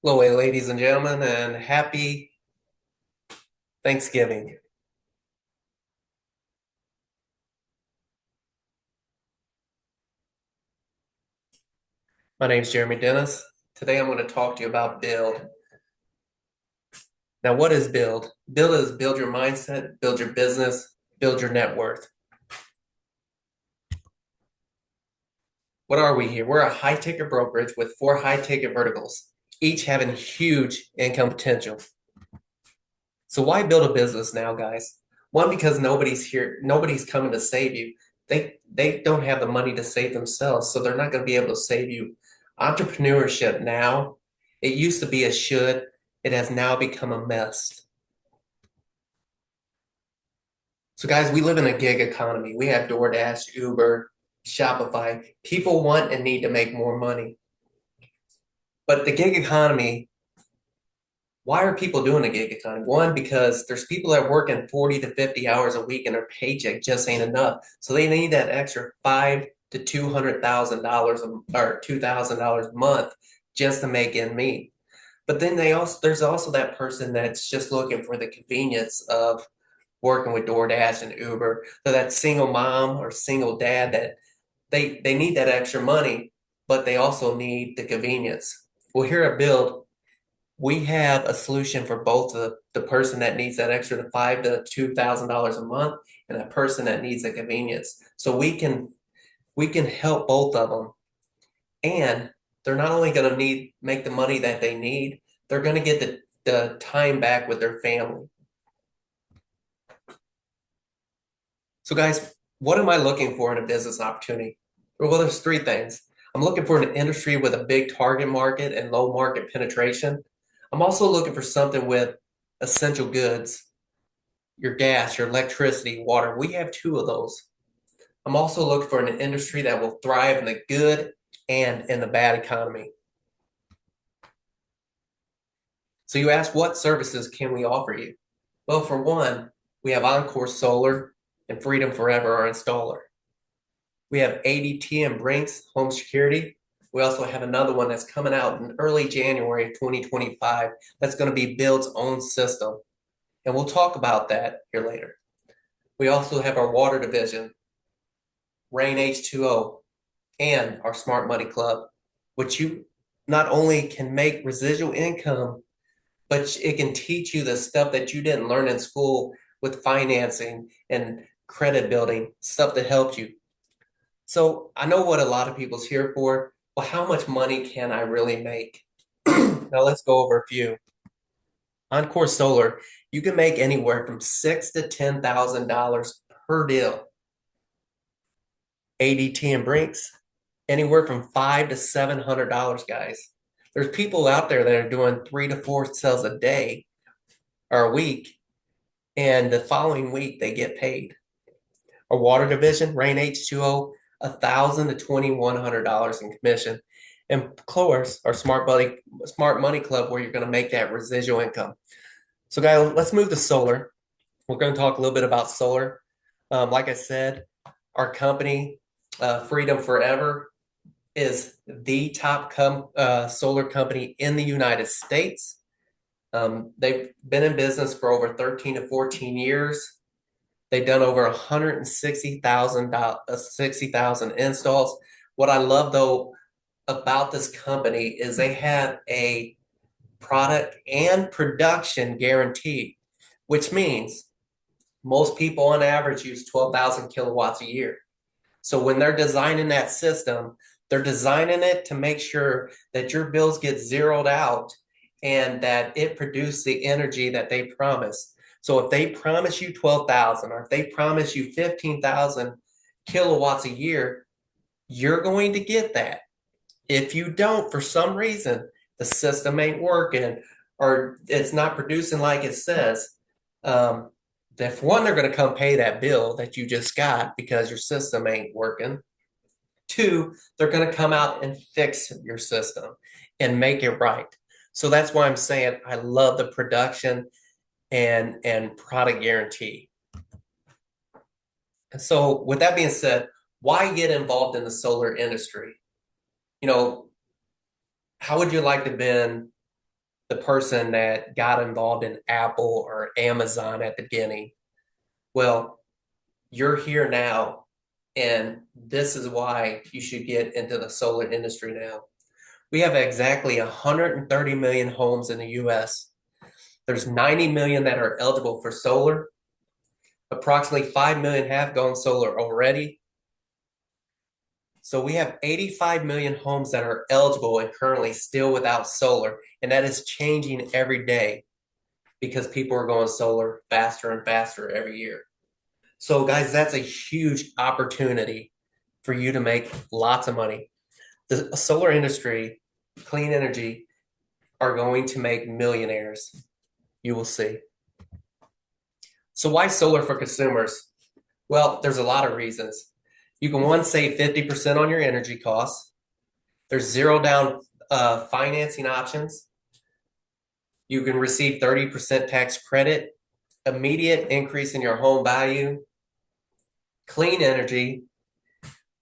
Hello, ladies and gentlemen, and happy Thanksgiving. My name is Jeremy Dennis. Today I'm going to talk to you about build. Now, what is build? Build is build your mindset, build your business, build your net worth. What are we here? We're a high ticket brokerage with four high ticket verticals, each having huge income potential. So, why build a business now, guys? One, because nobody's here, nobody's coming to save you. They don't have the money to save themselves, so they're not going to be able to save you. Entrepreneurship now, it used to be a should, it has now become a must. So, guys, we live in a gig economy. We have DoorDash, Uber, Shopify. People want and need to make more money. But the gig economy, why are people doing a gig economy? One, because there's people that work in 40 to 50 hours a week and their paycheck just ain't enough. So they need that extra five to $200,000 or $2,000 a month just to make ends meet. But then there's also that person that's just looking for the convenience of working with DoorDash and Uber. So that single mom or single dad that they need that extra money, but they also need the convenience. Well, here at Build, we have a solution for both the person that needs that extra five to $2,000 a month and a person that needs the convenience. So we can help both of them, and they're not only going to need make the money that they need, they're going to get the time back with their family. So, guys, what am I looking for in a business opportunity? Well, there's three things. I'm looking for an industry with a big target market and low market penetration. I'm also looking for something with essential goods, your gas, your electricity, water. We have two of those. I'm also looking for an industry that will thrive in the good and in the bad economy. So you ask, what services can we offer you? Well, for one, we have Encore Solar and Freedom Forever, our installer. We have ADT and Brinks Home Security. We also have another one that's coming out in early January of 2025 that's going to be Build's own system. And we'll talk about that here later. We also have our water division, Rain H2O, and our Smart Money Club, which you not only can make residual income, but it can teach you the stuff that you didn't learn in school with financing and credit building, stuff that helped you. So I know what a lot of people's here for. Well, how much money can I really make? Now let's go over a few. Encore Solar, you can make anywhere from $6,000 to $10,000 per deal. ADT and Brinks, anywhere from $500 to $700, guys. There's people out there that are doing 3 to 4 sales a day or a week, and the following week they get paid. Our water division, Rain H2O, $1,000 to $2,100 in commission. And of course, our Smart Money Club, where you're going to make that residual income. So, guys, let's move to solar. We're going to talk a little bit about solar. Like I said, our company, Freedom Forever, is the top solar company in the United States. They've been in business for over 13 to 14 years. They've done over 160,000 installs. What I love though about this company is they have a product and production guarantee, which means most people on average use 12,000 kilowatts a year. So when they're designing that system, they're designing it to make sure that your bills get zeroed out and that it produces the energy that they promise. So if they promise you 12,000 or if they promise you 15,000 kilowatts a year, you're going to get that. If you don't, for some reason, the system ain't working or it's not producing like it says, that for one, they're going to come pay that bill that you just got because your system ain't working. Two, they're going to come out and fix your system and make it right. So that's why I'm saying I love the production and product guarantee. And so with that being said, why get involved in the solar industry? You know, how would you like to been the person that got involved in Apple or Amazon at the beginning. Well, you're here now, and this is why you should get into the solar industry now. We have exactly 130 million homes in the US. There's 90 million that are eligible for solar. Approximately 5 million have gone solar already. So we have 85 million homes that are eligible and currently still without solar. And that is changing every day because people are going solar faster and faster every year. So, guys, that's a huge opportunity for you to make lots of money. The solar industry, clean energy, are going to make millionaires. You will see. So, why solar for consumers? Well, there's a lot of reasons. You can, one, save 50% on your energy costs. There's zero down financing options. You can receive 30% tax credit, immediate increase in your home value, clean energy,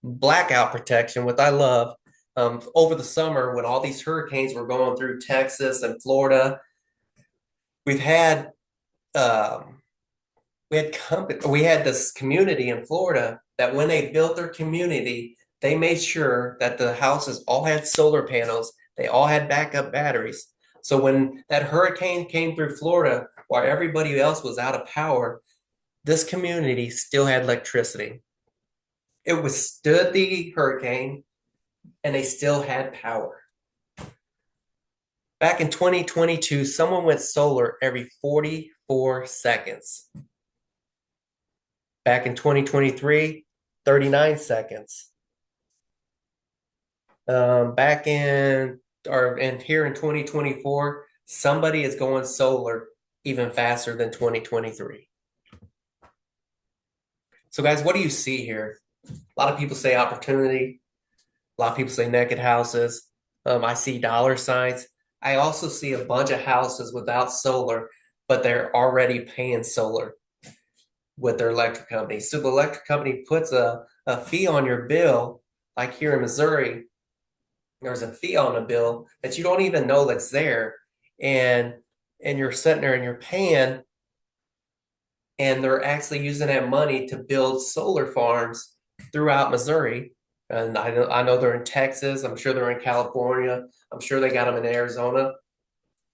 blackout protection, what I love. Over the summer, when all these hurricanes were going through Texas and Florida, we've had we had this community in Florida that when they built their community, they made sure that the houses all had solar panels, they all had backup batteries. So when that hurricane came through Florida, while everybody else was out of power, this community still had electricity. It withstood the hurricane and they still had power. Back in 2022, someone went solar every 44 seconds. Back in 2023, 39 seconds. Back in, and here in 2024, somebody is going solar even faster than 2023. So, guys, what do you see here? A lot of people say opportunity. A lot of people say naked houses. I see dollar signs. I also see a bunch of houses without solar, but they're already paying solar with their electric company. So the electric company puts a fee on your bill, like here in Missouri, there's a fee on a bill that you don't even know that's there. And you're sitting there and you're paying, and they're actually using that money to build solar farms throughout Missouri. And I know they're in Texas. I'm sure they're in California. I'm sure they got them in Arizona.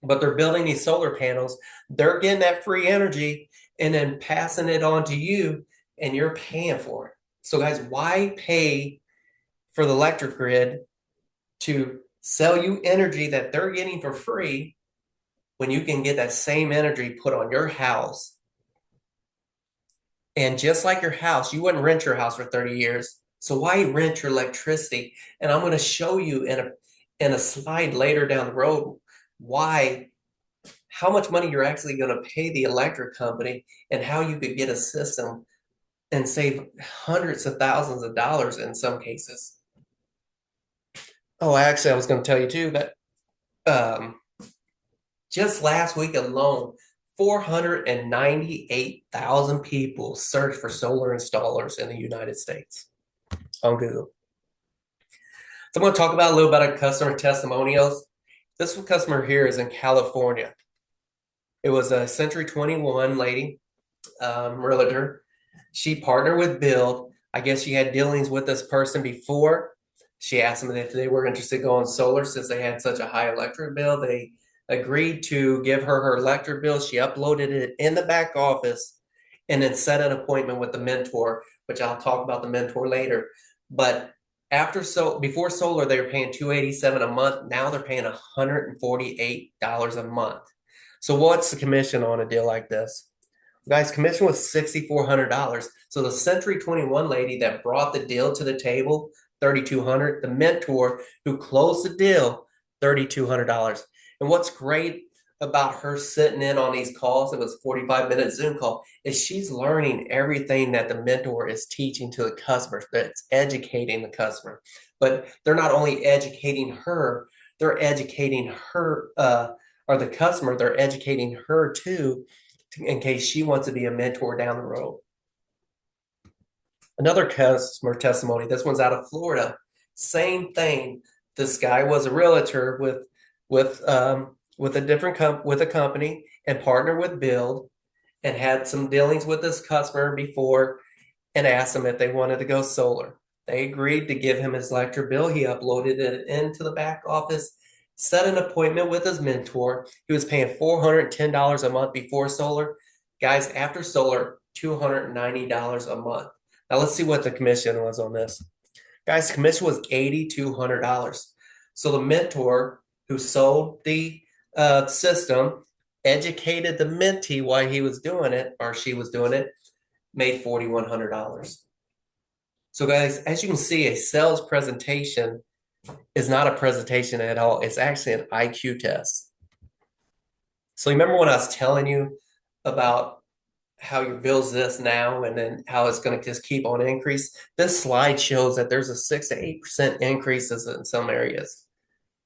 But they're building these solar panels. They're getting that free energy and then passing it on to you, and you're paying for it. So, guys, why pay for the electric grid to sell you energy that they're getting for free when you can get that same energy put on your house? And just like your house, you wouldn't rent your house for 30 years. So why rent your electricity? And I'm going to show you in a slide later down the road how much money you're actually going to pay the electric company and how you could get a system and save hundreds of thousands of dollars in some cases. Oh, actually, I was going to tell you too that just last week alone, 498,000 people searched for solar installers in the United States on Google. So I'm going to talk about a little bit of customer testimonials. This customer here is in California. It was a Century 21 lady, realtor. She partnered with BYLD. I guess she had dealings with this person before. She asked them if they were interested in going solar since they had such a high electric bill. They agreed to give her electric bill. She uploaded it in the back office and then set an appointment with the mentor, which I'll talk about the mentor later. But before solar, they were paying $287 a month. Now they're paying $148 a month. So what's the commission on a deal like this? Guys, commission was $6,400. So the Century 21 lady that brought the deal to the table, $3,200. The mentor who closed the deal, $3,200. And what's great about her sitting in on these calls, it was a 45-minute Zoom call, is she's learning everything that the mentor is teaching to the customer, that's educating the customer. But they're not only educating her, they're educating her, or the customer, they're educating her too, in case she wants to be a mentor down the road. Another customer testimony, this one's out of Florida. Same thing. This guy was a realtor with with a with a company and partnered with BYLD and had some dealings with this customer before and asked them if they wanted to go solar. They agreed to give him his electric bill. He uploaded it into the back office, set an appointment with his mentor. He was paying $410 a month before solar. Guys, after solar, $290 a month. Now let's see what the commission was on this. Guys, the commission was $8,200. So the mentor who sold the system educated the mentee while he was doing it, or she was doing it, made $4,100. So guys, as you can see, a sales presentation is not a presentation at all. It's actually an IQ test. So remember when I was telling you about how your bill's this now and then how it's going to just keep on increase? This slide shows that there's a 6 to 8% increases in some areas.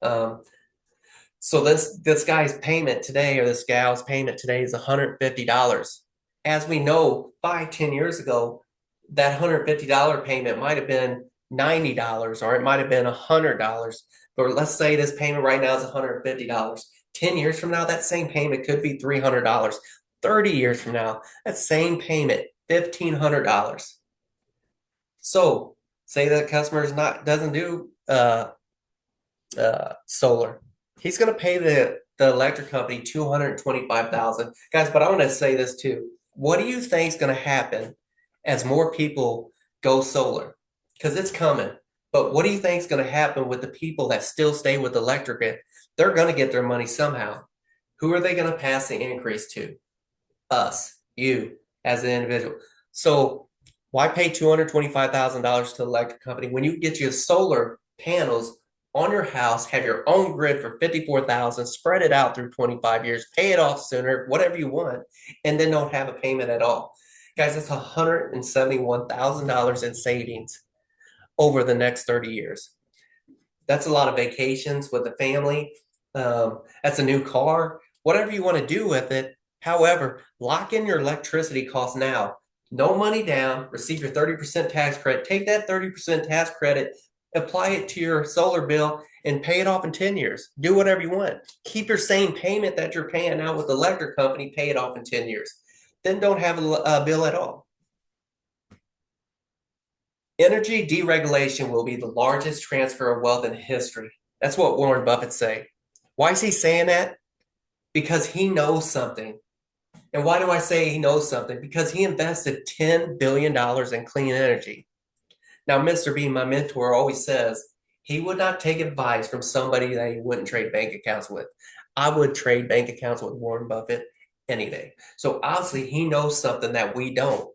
So this guy's payment today, or this gal's payment today, is $150. As we know, 5-10 years ago, that $150 payment might have been $90, or it might have been $100. But let's say this payment right now is $150. 10 years from now, that same payment could be $300. 30 years from now, that same payment, $1,500. So say that customer doesn't do solar. He's going to pay the electric company $225,000. Guys, but I want to say this too. What do you think is going to happen as more people go solar? Because it's coming. But what do you think is going to happen with the people that still stay with electric? They're going to get their money somehow. Who are they going to pass the increase to? Us, you, as an individual. So why pay $225,000 to the electric company when you get your solar panels on your house, have your own grid for $54,000, spread it out through 25 years, pay it off sooner, whatever you want, and then don't have a payment at all? Guys, that's $171,000 in savings over the next 30 years. That's a lot of vacations with the family. That's a new car, whatever you want to do with it. However, lock in your electricity costs now. No money down, receive your 30% tax credit. Take that 30% tax credit, apply it to your solar bill, and pay it off in 10 years. Do whatever you want. Keep your same payment that you're paying now with the electric company, pay it off in 10 years. Then don't have a bill at all. Energy deregulation will be the largest transfer of wealth in history. That's what Warren Buffett say. Why is he saying that? Because he knows something. And why do I say he knows something? Because he invested $10 billion in clean energy. Now, Mr. B, my mentor, always says he would not take advice from somebody that he wouldn't trade bank accounts with. I would trade bank accounts with Warren Buffett any day. So obviously he knows something that we don't.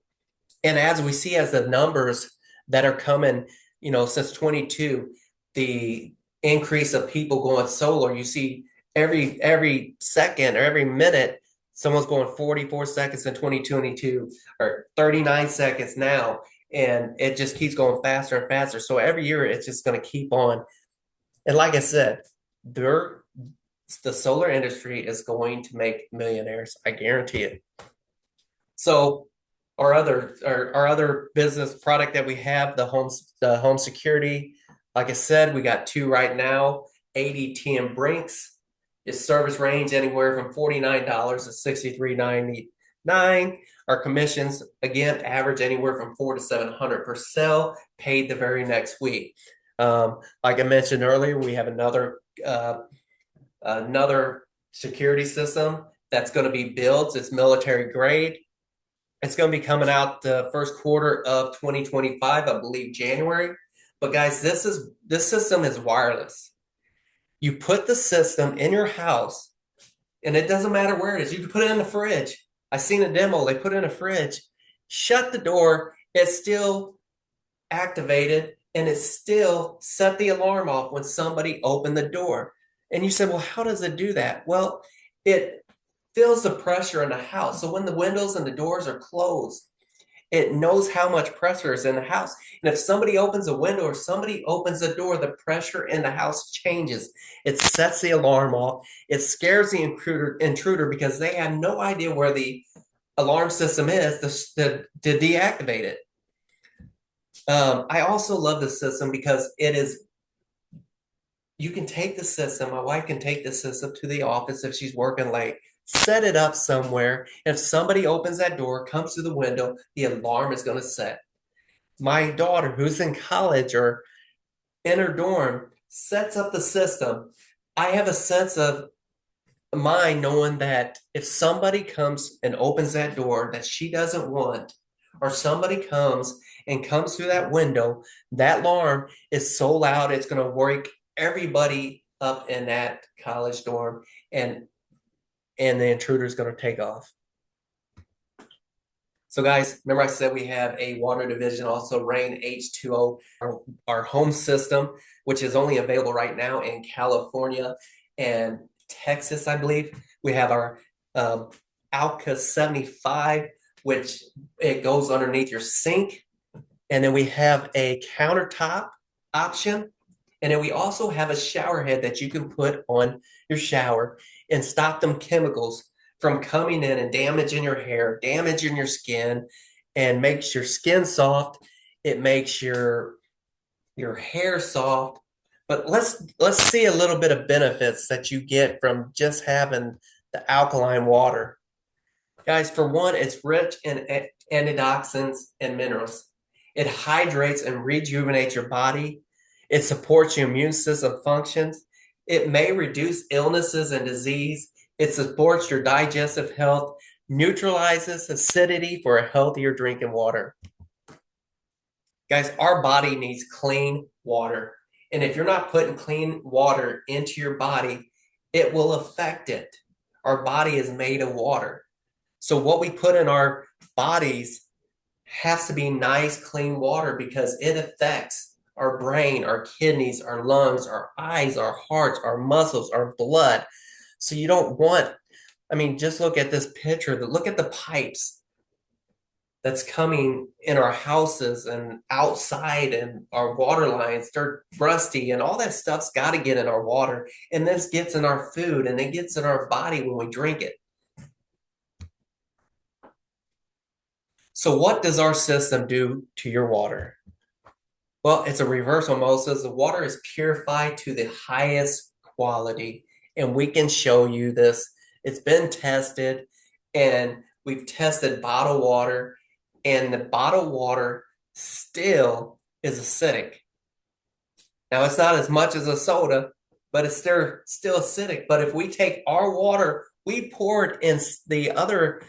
And as we see, as the numbers that are coming, since 22, the increase of people going solar, you see every second or every minute, someone's going 44 seconds in 2022 or 39 seconds now. And it just keeps going faster and faster. So every year it's just going to keep on. And like I said, the solar industry is going to make millionaires. I guarantee it. So our other business product that we have, the home security, like I said, we got 2 right now, ADT and Brinks. Its service range anywhere from $49 to $63.99. Our commissions, again, average anywhere from $400 to $700 per sale, paid the very next week. Like I mentioned earlier, we have another security system that's going to be built. It's military grade. It's going to be coming out the first quarter of 2025, I believe January. But guys, this system is wireless. You put the system in your house, and it doesn't matter where it is. You can put it in the fridge. I seen a demo. They put it in a fridge, shut the door. It's still activated, and it still set the alarm off when somebody opened the door. And you said, well, how does it do that? Well, it feels the pressure in the house. So when the windows and the doors are closed, it knows how much pressure is in the house. And if somebody opens a window or somebody opens a door, the pressure in the house changes. It sets the alarm off. It scares the intruder because they have no idea where the alarm system is to deactivate it. I also love this system because it is You can take the system, my wife can take the system to the office if she's working late, set it up somewhere. If somebody opens that door, comes to the window, the alarm is going to set. My daughter, who's in college or in her dorm, sets up the system. I have a sense of mind knowing that if somebody comes and opens that door that she doesn't want, or somebody comes through that window, that alarm is so loud it's going to wake everybody up in that college dorm, and the intruder is going to take off. So, guys, remember I said we have a water division, also Rain H2O, our home system, which is only available right now in California and Texas, I believe. We have our Alka 75, which it goes underneath your sink. And then we have a countertop option. And then we also have a shower head that you can put on your shower and stop them chemicals from coming in and damaging your hair, damaging your skin, and makes your skin soft. It makes your hair soft. But let's see a little bit of benefits that you get from just having the alkaline water. Guys, for one, it's rich in antioxidants and minerals. It hydrates and rejuvenates your body. It supports your immune system functions. It may reduce illnesses and disease. It supports your digestive health, neutralizes acidity for a healthier drinking water. Guys, our body needs clean water. And if you're not putting clean water into your body, it will affect it. Our body is made of water. So what we put in our bodies has to be nice, clean water because it affects our brain, our kidneys, our lungs, our eyes, our hearts, our muscles, our blood. So you don't want, I mean, just look at this picture, look at the pipes that's coming in our houses and outside and our water lines. They're rusty and all that stuff's got to get in our water. And this gets in our food and it gets in our body when we drink it. So what does our system do to your water? Well, it's a reverse osmosis. The water is purified to the highest quality, and we can show you this. It's been tested, and we've tested bottled water, and the bottled water still is acidic. Now, it's not as much as a soda, but it's still acidic. But if we take our water, we pour it in the other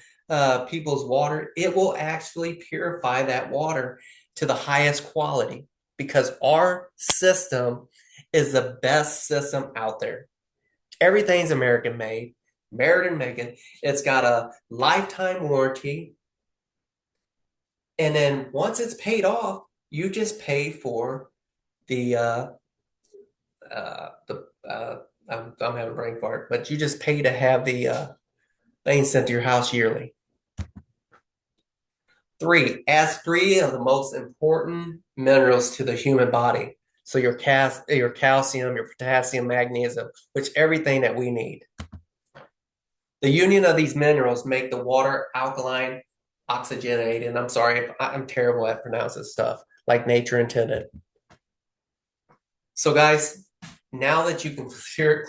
people's water, it will actually purify that water to the highest quality because our system is the best system out there. Everything's American made, American making. It's got a lifetime warranty. And then once it's paid off, you just pay for the I'm having a brain fart, but you just pay to have the thing sent to your house yearly. Three, adds three of the most important minerals to the human body. So your calcium, your potassium, magnesium, which everything that we need. The union of these minerals make the water alkaline, oxygenated. And I'm sorry, I'm terrible at pronouncing stuff like nature intended. So guys, now that you can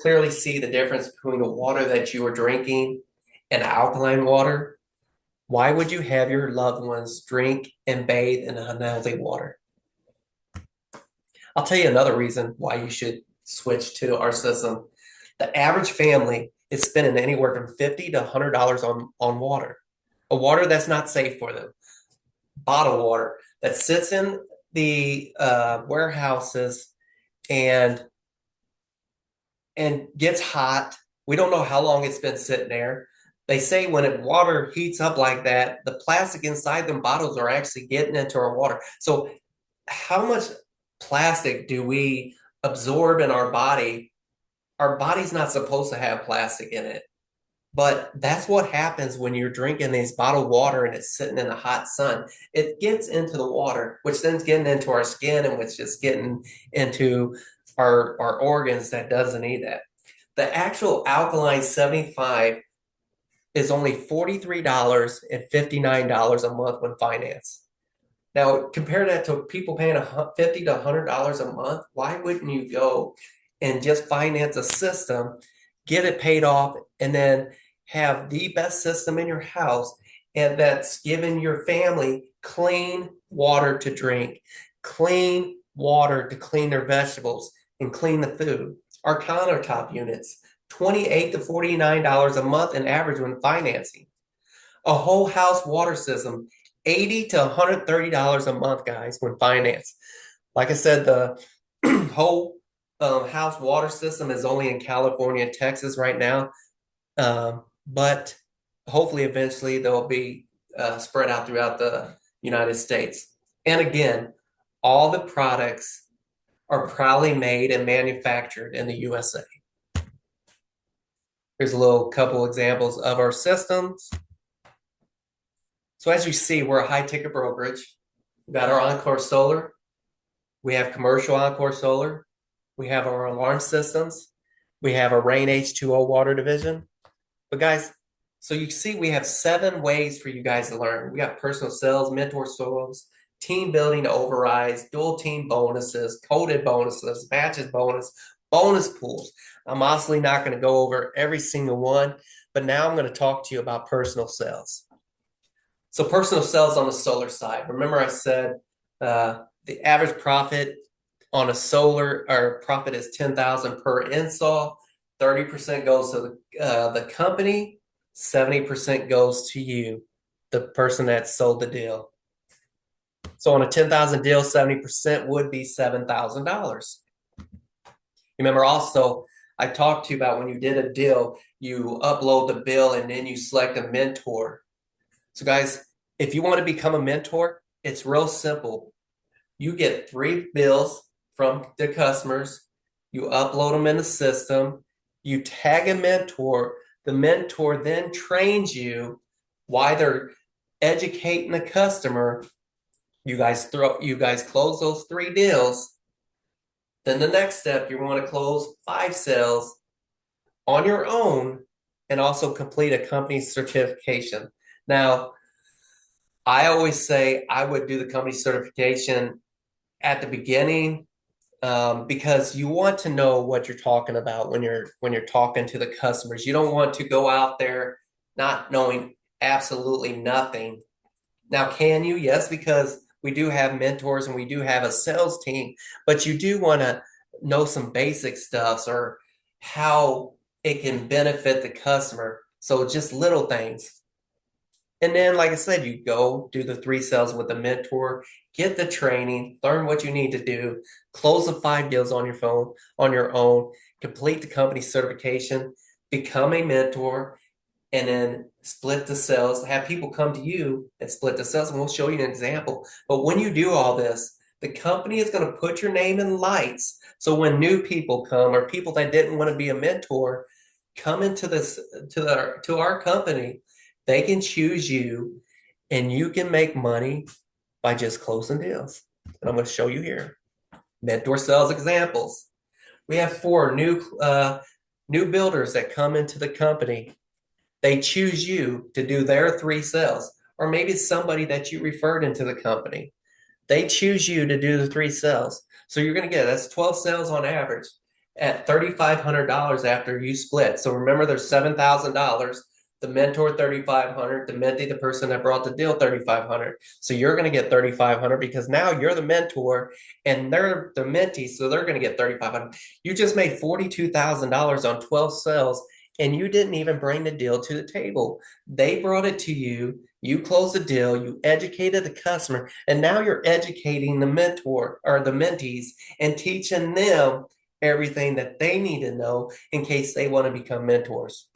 clearly see the difference between the water that you are drinking and alkaline water, why would you have your loved ones drink and bathe in unhealthy water? I'll tell you another reason why you should switch to our system. The average family is spending anywhere from $50 to $100 on water, a water that's not safe for them. Bottled water that sits in the warehouses and gets hot. We don't know how long it's been sitting there. They say when water heats up like that, the plastic inside them bottles are actually getting into our water. So how much plastic do we absorb in our body? Our body's not supposed to have plastic in it. But that's what happens when you're drinking these bottled water and it's sitting in the hot sun. It gets into the water, which then's getting into our skin and which is getting into our organs that doesn't need that. The actual Alkaline 75 is only $43 and $59 a month when financed. Now, compare that to people paying $50 to $100 a month. Why wouldn't you go and just finance a system, get it paid off, and then have the best system in your house, and that's giving your family clean water to drink, clean water to clean their vegetables and clean the food. Our countertop units, $28 to $49 a month in average when financing. A whole house water system, $80 to $130 a month, guys, when financed. Like I said, the whole house water system is only in California and Texas right now, but hopefully eventually they'll be spread out throughout the United States. And again, all the products are proudly made and manufactured in the USA. Here's a little couple examples of our systems. So as you see, we're a high ticket brokerage. We've got our Encore Solar. We have commercial Encore Solar. We have our alarm systems. We have a Rain H2O water division. But guys, so you see we have 7 ways for you guys to learn. We got personal sales, mentor sales, team building to overrides, dual team bonuses, coded bonuses, matches bonus pools. I'm honestly not going to go over every single one, but now I'm going to talk to you about personal sales. So personal sales on the solar side. Remember I said the average profit on a solar or profit is $10,000 per install. 30% goes to the company, 70% goes to you, the person that sold the deal. So on a 10,000 deal, 70% would be $7,000. Remember also, I talked to you about when you did a deal, you upload the bill and then you select a mentor. So guys, if you want to become a mentor, it's real simple. You get 3 bills from the customers, you upload them in the system, you tag a mentor, the mentor then trains you while they're educating the customer. You guys close those 3 deals. Then the next step, you want to close 5 sales on your own and also complete a company certification. Now, I always say I would do the company certification at the beginning because you want to know what you're talking about when you're talking to the customers. You don't want to go out there not knowing absolutely nothing. Now, can you? Yes, because we do have mentors and we do have a sales team, but you do want to know some basic stuff or how it can benefit the customer. So just little things. And then, like I said, you go do the 3 sales with a mentor, get the training, learn what you need to do, close the 5 deals on your phone, on your own, complete the company certification, become a mentor, and then split the sales. Have people come to you and split the sales, and we'll show you an example. But when you do all this, the company is going to put your name in lights. So when new people come or people that didn't want to be a mentor come into this to our company, they can choose you and you can make money by just closing deals. And I'm going to show you here. Mentor sales examples. We have 4 new builders that come into the company. They choose you to do their 3 sales, or maybe it's somebody that you referred into the company. They choose you to do the 3 sales. So you're going to get, that's 12 sales on average at $3,500 after you split. So remember, there's $7,000. The mentor $3,500, the mentee, the person that brought the deal, $3,500. So you're going to get $3,500 because now you're the mentor and they're the mentee, so they're going to get $3,500. You just made $42,000 on 12 sales, and you didn't even bring the deal to the table. They brought it to you. You closed the deal. You educated the customer, and now you're educating the mentor or the mentees and teaching them everything that they need to know in case they want to become mentors.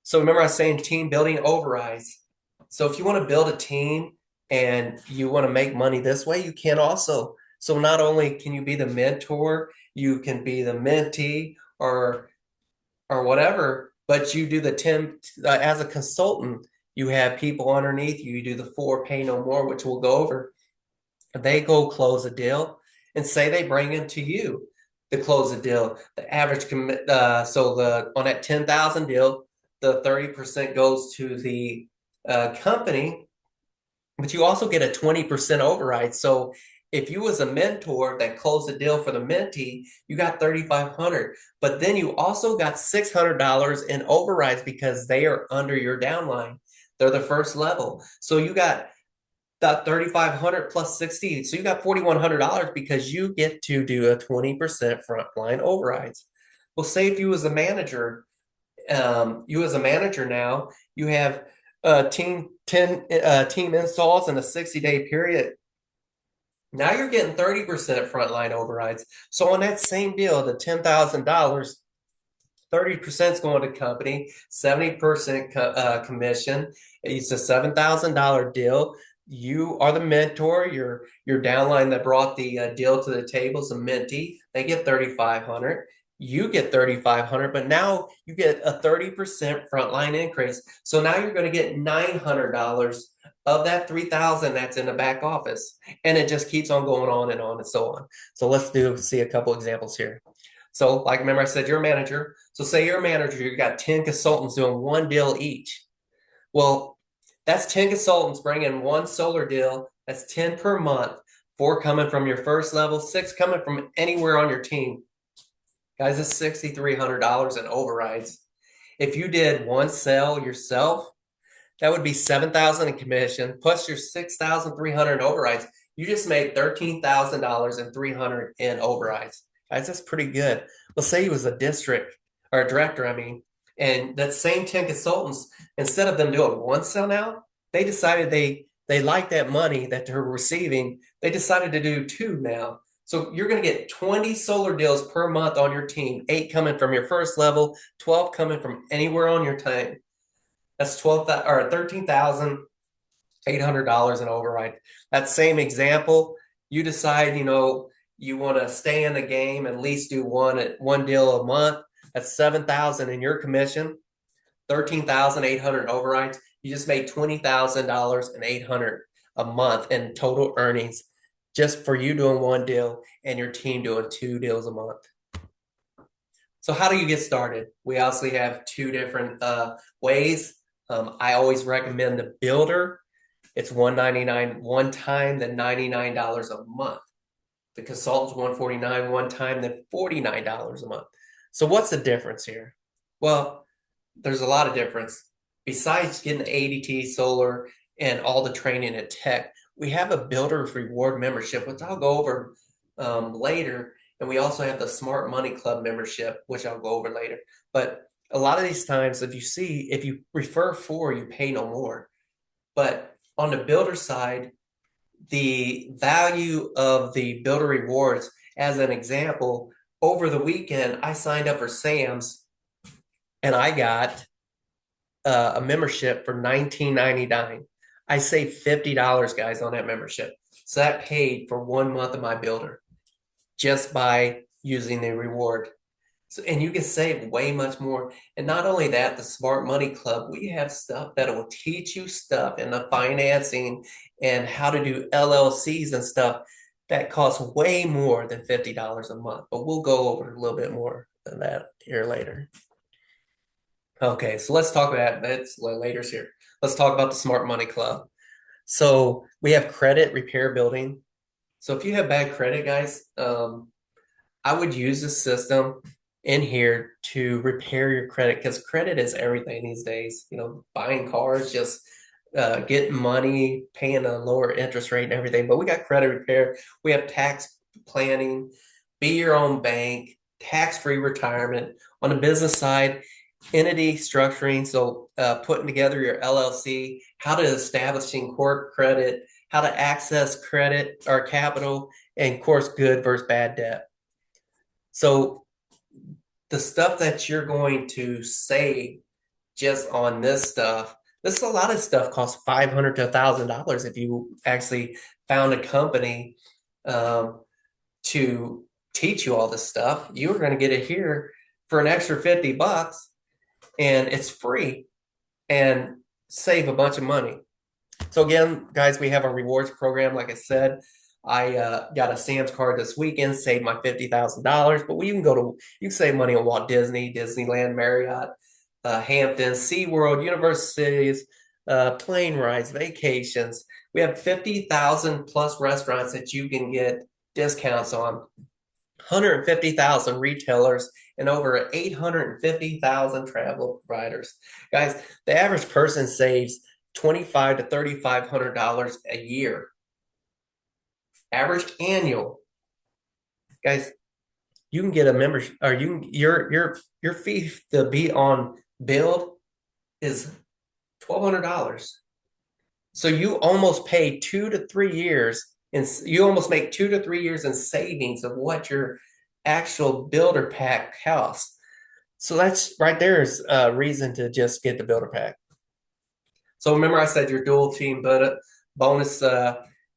So remember I was saying team building overrides. So if you want to build a team and you want to make money this way, you can also. So not only can you be the mentor, you can be the mentee or whatever, but you do the 10 as a consultant, you have people underneath you. You do the 4 pay no more, which we'll go over. They go close a deal and say they bring it to you to close a deal. The average on that 10,000 deal, the 30% goes to the company, but you also get a 20% override. So If you was a mentor that closed the deal for the mentee, you got 3,500. But then you also got $600 in overrides because they are under your downline. They're the first level. So you got that 3,500 plus 60. So you got $4,100 because you get to do a 20% frontline overrides. Well, say if you as a manager, now, you have team 10 team installs in a 60-day period. Now you're getting 30% frontline overrides. So on that same deal, the $10,000, 30% is going to company, 70% commission. It's a $7,000 deal. You are the mentor. Your downline that brought the deal to the table is a mentee. They get 3,500. You get 3,500, but now you get a 30% frontline increase. So now you're going to get $900 of that 3,000 that's in the back office, and it just keeps on going on and so on. So let's see a couple examples here. So, like, remember I said you're a manager. So say you're a manager, you got 10 consultants doing one deal each. Well, that's 10 consultants bringing one solar deal. That's 10 per month, 4 coming from your first level, 6 coming from anywhere on your team. Guys, it's $6,300 in overrides. If you did one sale yourself, that would be $7,000 in commission plus your $6,300 in overrides. You just made $13,300 in overrides. Guys, that's pretty good. Let's say you was a district or a director, and that same 10 consultants, instead of them doing one sale now, they decided they like that money that they're receiving. They decided to do 2 now. So you're going to get 20 solar deals per month on your team, 8 coming from your first level, 12 coming from anywhere on your team. That's $13,800 in override. That same example, you decide, you want to stay in the game and at least do one deal a month. That's $7,000 in your commission, $13,800 in overrides. You just made $20,800 a month in total earnings just for you doing one deal and your team doing 2 deals a month. So how do you get started? We also have 2 different ways. I always recommend the builder. It's $199 one time, then $99 a month. The consultant's $149 one time, then $49 a month. So what's the difference here? Well, there's a lot of difference. Besides getting the ADT solar and all the training and tech, we have a builder's reward membership, which I'll go over later. And we also have the Smart Money Club membership, which I'll go over later. But a lot of these times, if you refer 4, you pay no more. But on the builder side, the value of the builder rewards, as an example, over the weekend, I signed up for Sam's and I got a membership for $19.99. I saved $50, guys, on that membership. So that paid for 1 month of my builder just by using the reward. So, and you can save way much more. And not only that, the Smart Money Club, we have stuff that will teach you stuff in the financing and how to do LLCs and stuff that costs way more than $50 a month. But we'll go over a little bit more than that here later. Okay, so let's talk about that's later's here. Let's talk about the Smart Money Club. So we have credit repair building. So if you have bad credit, guys, I would use the system in here to repair your credit, because credit is everything these days. Buying cars, just getting money, paying a lower interest rate and everything. But we got credit repair. We have tax planning, be your own bank, tax-free retirement. On the business side, entity structuring, so putting together your LLC, how to establishing corp credit, how to access credit or capital, and of course, good versus bad debt. So the stuff that you're going to save just on this stuff, this is a lot of stuff costs $500 to $1,000 if you actually found a company to teach you all this stuff. You're going to get it here for an extra $50, and it's free and save a bunch of money. So again, guys, we have a rewards program. Like I said, I got a Sam's card this weekend, saved my $50,000. But you can save money on Walt Disney, Disneyland, Marriott, Hampton, SeaWorld, Universal Cities, plane rides, vacations. We have 50,000 plus restaurants that you can get discounts on, 150,000 retailers, and over 850,000 travel providers. Guys, the average person saves $2,500 to $3,500 a year, average annual. Guys, you can get a membership, or your fee to be on BYLD is $1,200. So you almost pay 2 to 3 years, and you almost make 2 to 3 years in savings of what your actual builder pack costs. So that's right there is a reason to just get the builder pack. So remember, I said your dual team but bonus,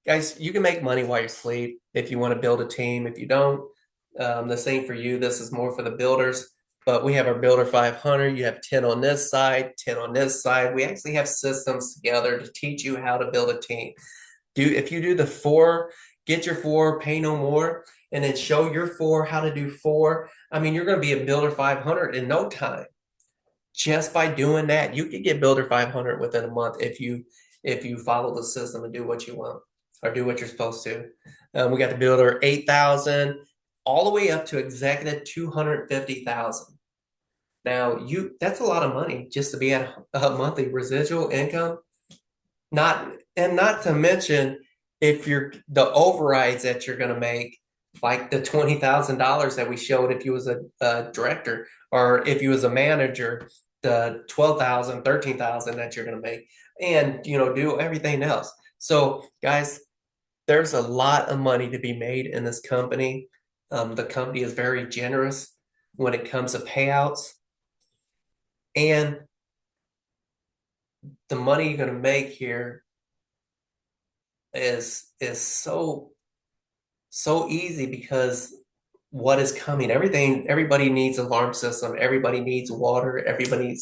guys. You can make money while you sleep if you want to build a team. If you don't, the same for you. This is more for the builders. But we have our Builder 500. You have 10 on this side, 10 on this side. We actually have systems together to teach you how to build a team. If you do the 4, get your 4, pay no more, and then show your 4 how to do 4. I mean, you're going to be a Builder 500 in no time. Just by doing that, you could get Builder 500 within a month if you follow the system and do what you want or do what you're supposed to. We got the Builder 8,000 all the way up to executive 250,000. Now that's a lot of money just to be at a monthly residual income. Not to mention if you're the overrides that you're going to make, like the $20,000 that we showed if you was a director, or if you was a manager, the 12,000, 13,000 that you're going to make, and do everything else. So guys, there's a lot of money to be made in this company. The company is very generous when it comes to payouts, and the money you're going to make here is so easy because what is coming, everybody needs alarm system, everybody needs water, everybody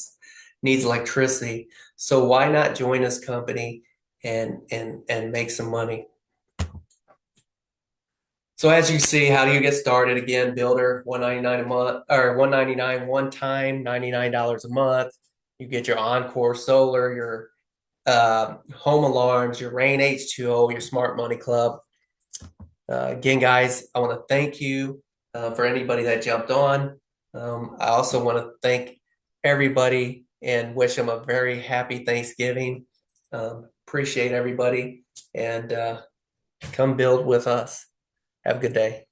needs electricity. So why not join this company and make some money? So as you see, how do you get started? Again, builder, $199 a month, or $199 one time, $99 a month. You get your Encore solar, your home alarms, your Rain H2O, your Smart Money Club. Again, guys, I want to thank you for anybody that jumped on. I also want to thank everybody and wish them a very happy Thanksgiving. Appreciate everybody, and come build with us. Have a good day.